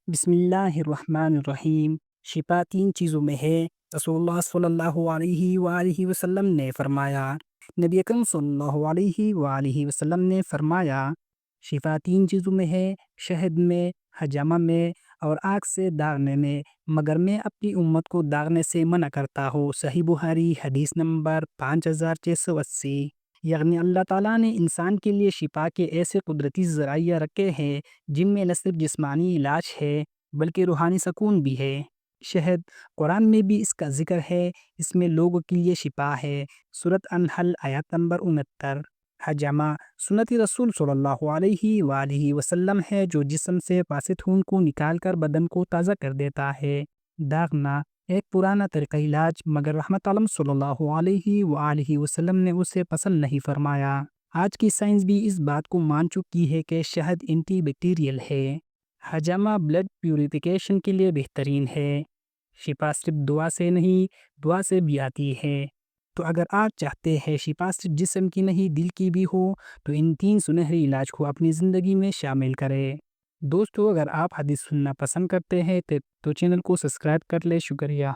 بسم اللہ الرحمن الرحیم۔ شفا تین چیزوں میں ہے۔ رسول اللہ صلی اللہ علیہ وآلہ وسلم نے فرمایا، نبی اکرم صلی اللہ علیہ وآلہ وسلم نے فرمایا، شفا تین چیزوں میں ہے، شہد میں، حجامہ میں اور آگ سے داغنے میں، مگر میں اپنی امت کو داغنے سے منع کرتا ہوں۔ صحیح بخاری حدیث نمبر 5680۔ یعنی اللہ تعالیٰ نے انسان کے لیے شفا کے ایسے قدرتی ذرائع رکھے ہیں جن میں نہ صرف جسمانی علاج ہے بلکہ روحانی سکون بھی ہے۔ شہد، قرآن میں بھی اس کا ذکر ہے، اس میں لوگوں کے لیے شفا ہے۔ سورۃ النحل آیت نمبر 69۔ حجامہ، سنت رسول صلی اللہ علیہ وآلہ وسلم ہے جو جسم سے فاسد خون کو نکال کر بدن کو تازہ کر دیتا ہے۔ داغنا، ایک پرانا طریقہ علاج مگر رحمت عالم صلی اللہ علیہ وآلہ وسلم نے اسے پسند نہیں فرمایا۔ آج کی سائنس بھی اس بات کو مان چکی ہے کہ شہد اینٹی بیکٹیریل ہے۔ حجامہ بلڈ پیوریفیکیشن کے لیے بہترین ہے۔ شفا صرف دعا سے نہیں، دعا سے بھی آتی ہے۔ تو اگر آپ چاہتے ہیں شفا صرف جسم کی نہیں دل کی بھی ہو تو ان تین سنہری علاج کو اپنی زندگی میں شامل کریں۔ دوستو، اگر آپ حدیث سننا پسند کرتے ہیں تو چینل کو سبسکرائب کر لیں۔ شکریہ۔